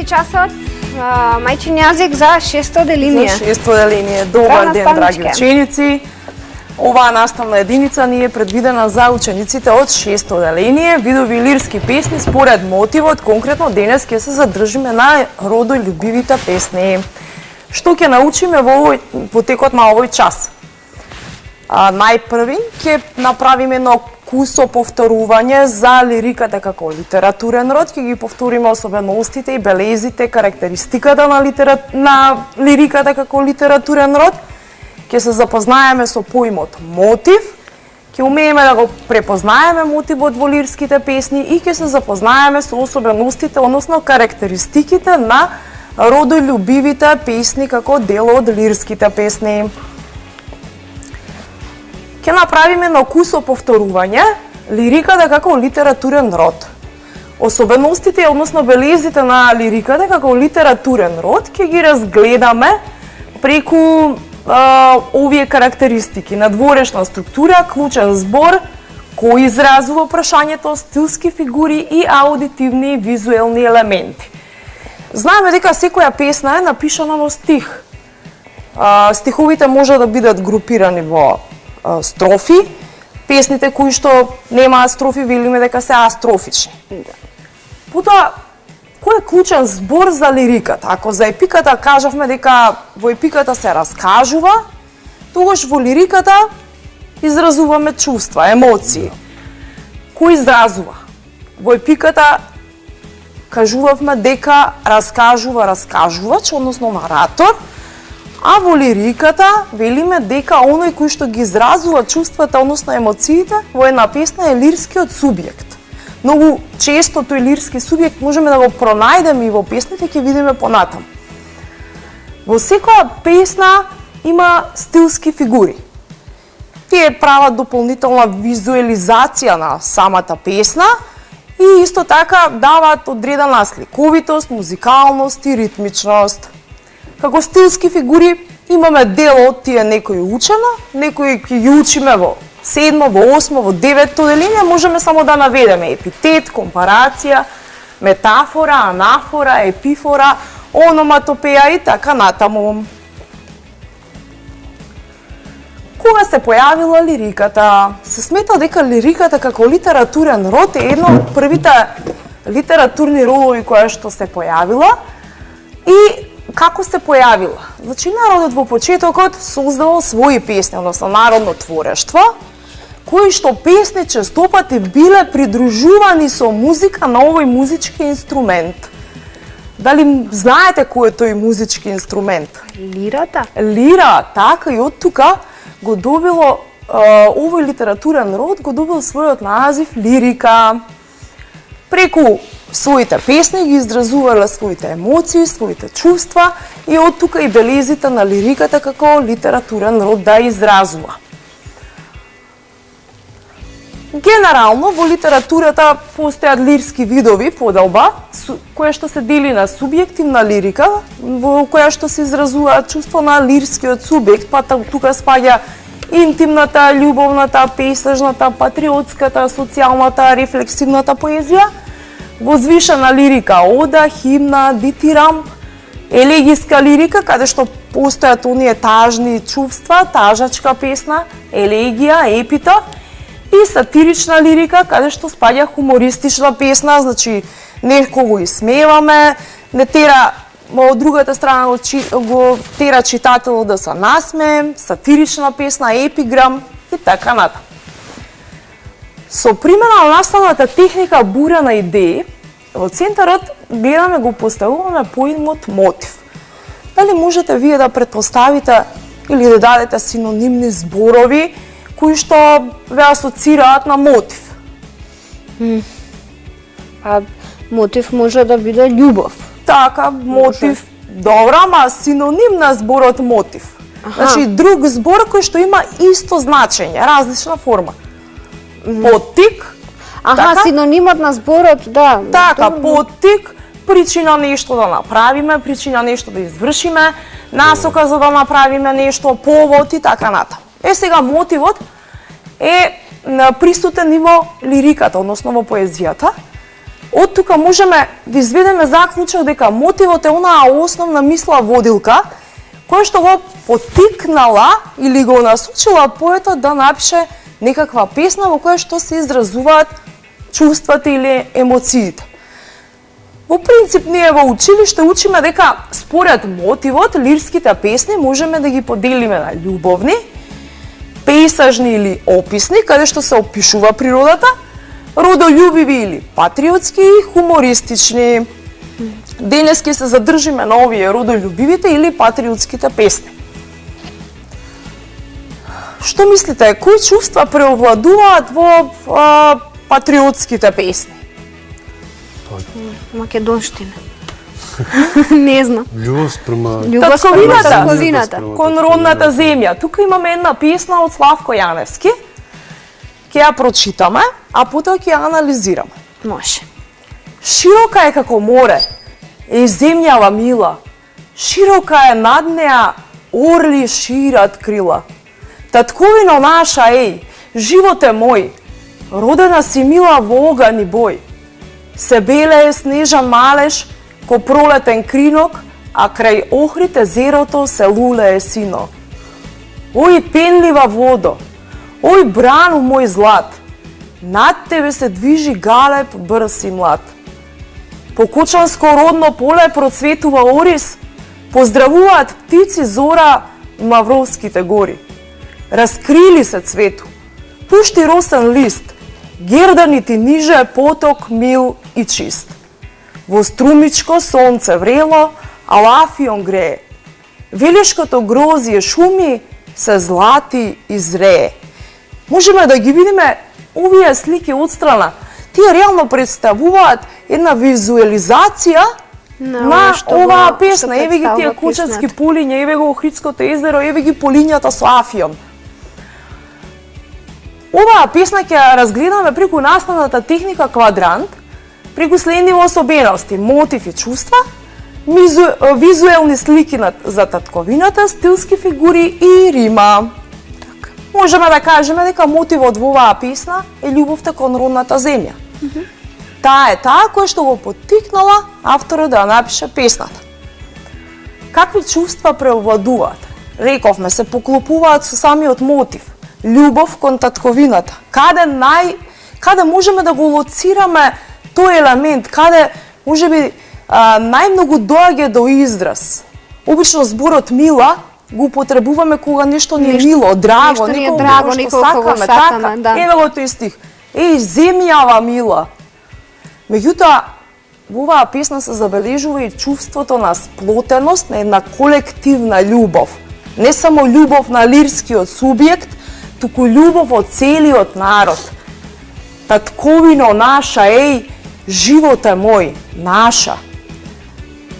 часот мајчин јазик за 600 делинија. За 600 делинија. Добар ден, драги ученици. Оваа наставна единица ни е предвидена за учениците од 600 делинија, видови лирски песни според мотивот. Конкретно денес ќе се задржиме на родолюбивите песни. Што ќе научиме во текот на овој час? Најпрви ќе направиме едно кусо повторување за лириката како литературен род, ќе ги повториме особеностите и белезите, карактеристиката на лириката како литературен род. Ќе се запознаеме со поимот мотив, ќе умееме да го препознаеме мотивот во лирските песни и ќе се запознаеме со особеностите, односно карактеристиките на родолюбивите песни како дел од лирските песни. Ќе направиме едно кусо повторување лириката како литературен род. Особеностите, односно белезите на лириката како литературен род ќе ги разгледаме преку овие карактеристики: надворешна структура, клучен збор, кој изразува прашањето, стилски фигури и аудитивни и визуелни елементи. Знаеме дека секоја песна е напишана во стих. Стиховите може да бидат групирани во строфи. Песните кои што немаат строфи велиме дека се астрофични. Потоа, кој е клучен збор за лириката? Ако за епиката кажавме дека во епиката се раскажува, тогаш во лириката изразуваме чувства, емоции. Кој изразува? Во епиката кажувавме дека раскажува раскажувач, односно наратор, а во лириката велиме дека оној кој што ги изразува чувствата, односно емоциите, во една песна е лирскиот субјект. Многу често тој лирски субјект можеме да го пронајдеме и во песните, ќе видиме понатаму. Во секоја песна има стилски фигури. Тие прават дополнителна визуализација на самата песна и исто така даваат одредена сликовитост, музикалност и ритмичност. Како стилски фигури имаме дел од тие некои учено, некои ќе ги учиме во 7, во 8, во 9 делинија, можеме само да наведеме епитет, компарација, метафора, анафора, епифора, ономатопеја и така натаму. Кога се појавила лириката? Се смета дека лириката како литературен род е едно од првите литературни родови која што се појавила. И како се појавила? Значи, народот во почетокот создавал своји песни, односно народно творештво, кои што песни честопати биле придружувани со музика на овој музички инструмент. Дали знаете кој е тој музички инструмент? Лирата? Лира, така, и од тука го добило овој литературен род, го добил својот назив лирика. Преку своите песни ги изразувале своите емоции, своите чувства и од тука и белезите на лириката како литературен род да изразува. Генерално во литературата постојат лирски видови, поделба, која што се дели на субјективна лирика, во која што се изразуваат чувства на лирскиот субјект, па тука спаѓа интимната, љубовната, песежната, патриотската, социјалната, рефлексивната поезија, возвишена лирика, ода, химна, дитирам, елегиска лирика, каде што постојат оние тажни чувства, тажачка песна, елегија, епитоф, и сатирична лирика, каде што спаѓа хумористична песна, значи некого исмеваме, не тера од другата страна го тера читателот да се насмее, сатирична песна, епиграм и така натаму. Со примена на наставната техника бура на идеи, во центарот гледаме го поставуваме поимот мотив. Дали можете вие да претпоставите или да дадете синонимни зборови кои што ве асоцираат на мотив? Мотив може да биде љубов. Така, мотив. Добра, ама синоним на зборот мотив. Значи, друг збор кој што има исто значење, различна форма. Поттик. Така? Синонимот на зборот, да. Така, поттик, причина нешто да направиме, причина нешто да извршиме, насока за да направиме нешто, повод и така натаму. Сега мотивот е присутен и во лириката, односно во поезијата. Од тука можеме да изведеме заклучок дека мотивот е онаа основна мисла водилка која што го поттикнала или го насочила поетот да напише некаква песна во која што се изразуваат чувствата или емоциите. Во принцип, ние во училиште учиме дека според мотивот лирските песни можеме да ги поделиме на љубовни, пейсажни или описни, каде што се опишува природата, родолюбиви или патриотски и хумористични. Денес ќе се задржиме на овие родолюбивите или патриотските песни. Што мислите, кои чувства преовладуваат во патриотските песни? Македонштина. Не знам. Љубов спрема Татковината, кон родната земја. Тука имаме една песна од Славко Јаневски. Ќе ја прочитаме, а потоа ќе ја анализираме. Може. Широка е како море, е земјава мила. Широка е над неа, орли шират крила. Татковино наша, еј, живот е мој. Родена си мила во оган и бој. Се белее снежан малеш, ко пролетен кринок, а крај Охрид езерото се лулее сино. Ој пенлива водо, ој брану мој злат, над тебе се движи галеб брз и млад. По Кочанско родно поле процветува орис, поздравуваат птици зора и Мавровските гори. Раскрили се цвету, пушти росен лист, гердани ти ниже поток мил и чист. Во струмичко сонце врело, а лафион грее. Велешкото грозие шуми, се злати и зрее. Можеме да ги видиме овие слики отстрана. Тие реално представуваат една визуализација на оваа песна. Еве ги тие Кочански полиња, еве го Охридското езеро, еве ги полињата со Афион. Оваа песна ќе ја разгледаме преку наставната техника квадрант, преку следниве особености, мотив и чувства, визуелни слики за татковината, стилски фигури и рима. Можеме да кажеме дека мотивот во оваа песна е љубовта кон родната земја. Таа е таа која што го поттикнала авторот да напише песната. Какви чувства преовладуваат? Рековме, се поклопуваат со самиот мотив. Љубов кон татковината. Каде можеме да го лоцираме тој елемент, каде можеби најмногу доаѓа до израз. Обично зборот мила го употребуваме кога нешто не е мило, драго, некој што сакаме, така. Еве го тој стих. Еј, земјава мила. Меѓутоа, во оваа песна се забележува и чувството на сплотеност, на една колективна љубов. Не само љубов на лирскиот субјект, туку љубов од целиот народ. Татковино наша, еј, живот е мој, наша.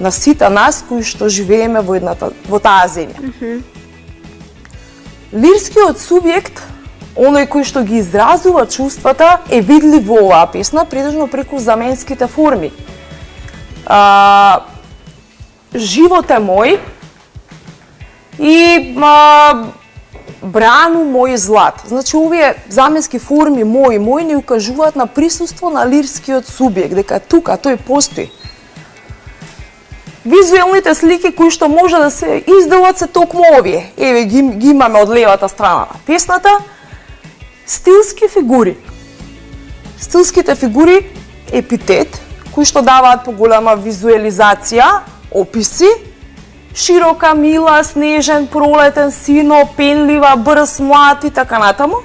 На сите нас кои што живееме во таа земја. Лирскиот субјект, оној кој што ги изразува чувствата, е видлив во оваа песна, предежно преку заменските форми. Живот е мој и брану мој злат. Значи, овие заменски форми мој не укажуваат на присуство на лирскиот субјект, дека тука тој постои. Визуелните слики кои што може да се изделат се токму овие. Еве ги имаме од левата страна на песната. Стилски фигури. Стилските фигури епитет кои што даваат поголема визуализација, описи, широка, мила, снежен, пролетен, сино, пенлива, брз, млад и така натаму.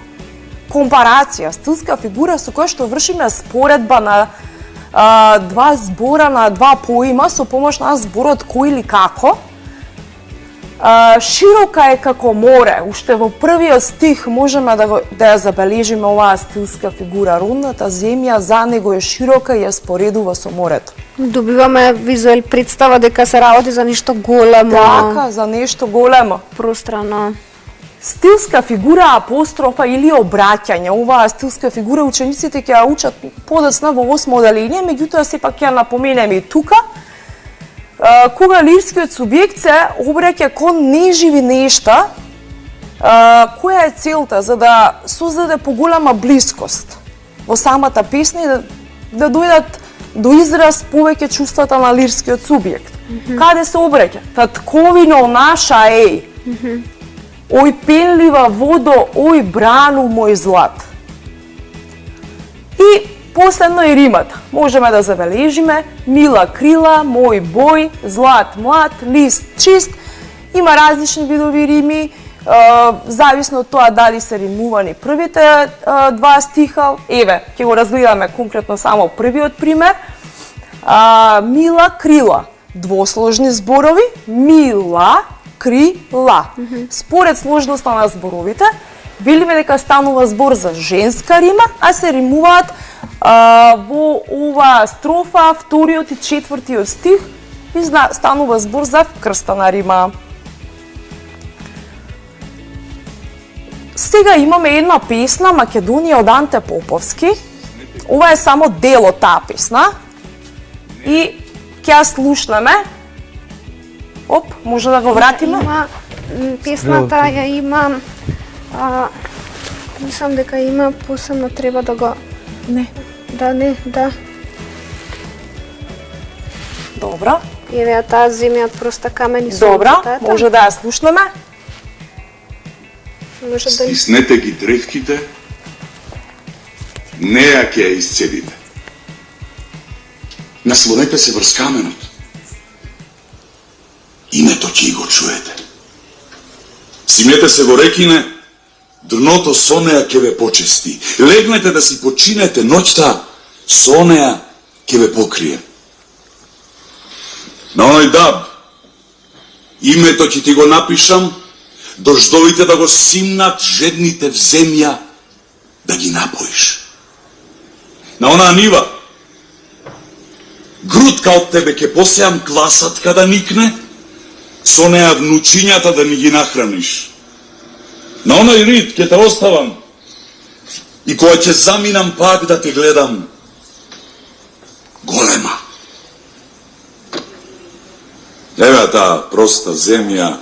Компарација, стилска фигура со која што вршиме споредба на два збора, на два поима со помош на зборот кој или како. Широка е како море. Уште во првиот стих можеме да ја забележиме оваа стилска фигура. Родната земја за него е широка и ја споредува со морето. Добиваме визуел представа дека се работи за нешто големо. Така, за нешто големо. Пространо. Стилска фигура, апострофа или обраќање. Оваа стилска фигура учениците ќе ја учат подоцна во 8 оделение, меѓутоа сепак ќе напоменеме и тука. Кога лирскиот субјект се обраќа кон неживи нешта, која е целта за да создаде поголема блискост во самата песна и да дојдат до израз повеќе чувствата на лирскиот субјект. Каде се обреќа? Татковино наша еј. Ој пенлива водо, ој брану мој злат. И последно е римата. Можеме да забележиме мила крила, мој бој, злат млад, лист чист. Има различни видови рими, зависно од тоа дали се римувани првите два стиха. Еве, ќе го разгледаме конкретно само првиот пример. Мила крила, двосложни зборови, мила крила. Според сложноста на зборовите, видиме дека станува збор за женска рима, а се римуваат во ова строфа, вториот и четвртиот стих, и станува збор за вкрстана рима. Сега имаме една песна, Македонија од Анте Поповски. Ова е само дел од таа песна. И ќе ја слушнеме. Оп, може да го вратиме? Песната ја има, мислам дека има посебно, треба да го... Не. Да. Добра. Еве таа земја од проста камен и Добра, сонцето. може да ја слушнеме. Може да... Стиснете ги древките, неа ќе ја исцедите. Наслонете се врз каменот. Името ќе го чуете. Симете се во рекине, дното со неа ќе ве почести. Легнете да си починете, ноќта со неа ќе ве покрие. На оној даб, името ќе ти го напишам, дождовите да го симнат жедните в земја, да ги напоиш. На онаа нива, грудка од тебе ќе посеам класатка да никне, со неа внучињата да ни ги нахраниш. На оној рид ќе те оставам и кога ќе заминам пак да те гледам, голема. Еве таа проста земја,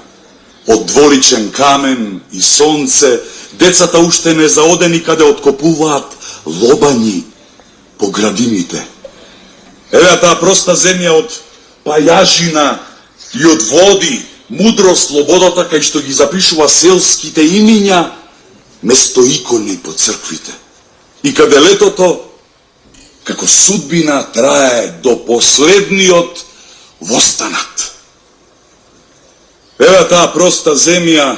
од дворичен камен и сонце, децата уште не заодени каде откопуваат лобањи по градините. Еве таа проста земја од пајажина и од води, мудрост, слободата, кај што ги запишува селските имиња, место икони по црквите. И каде летото, како судбина, трае до последниот востанат. Еве таа проста земја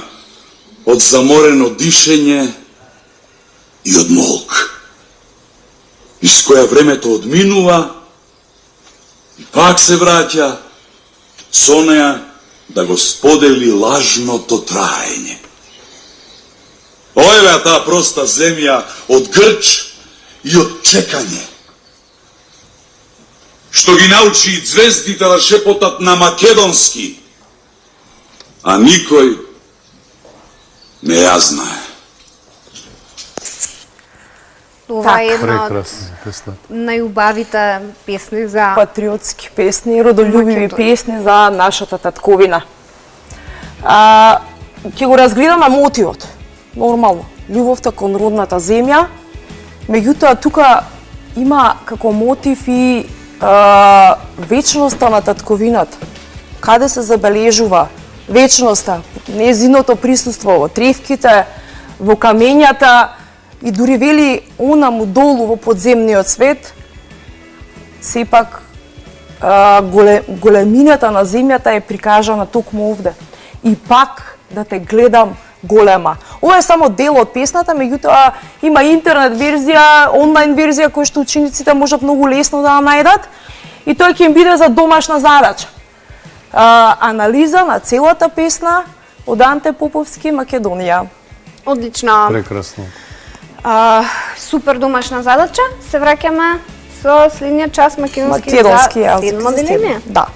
од заморено дишење и од молк, низ која времето одминува и пак се враќа, со неа да го сподели лажното траење. Еве таа проста земја од грч и од чекање, што ги научи звездите да шепотат на македонски, а никој не ја знае. Ова е една од Прекрасна песна. најубавите песни за... Патриотски песни, родолюбиви Македонија. песни за нашата татковина. Ќе го разгледаме мотивот. Нормално, љубовта кон родната земја. Меѓутоа, тука има како мотив и вечноста на татковината. Каде се забележува вечноста, незиното присуство во тревките, во камењата и дури вели онаму долу во подземниот свет, сепак големината на земјата е прикажана токму овде. И пак да те гледам голема. Ова е само дел од песната, меѓутоа има интернет верзија, онлайн верзија која што учениците можат многу лесно да ја најдат и тој ќе им биде за домашна задача. Анализа на целата песна од Анте Поповски, Македонија. Одлично. Прекрасно. Супер домашна задача. Се враќаме со следниот час македонски за Македонски јазик. седмо деление. Да.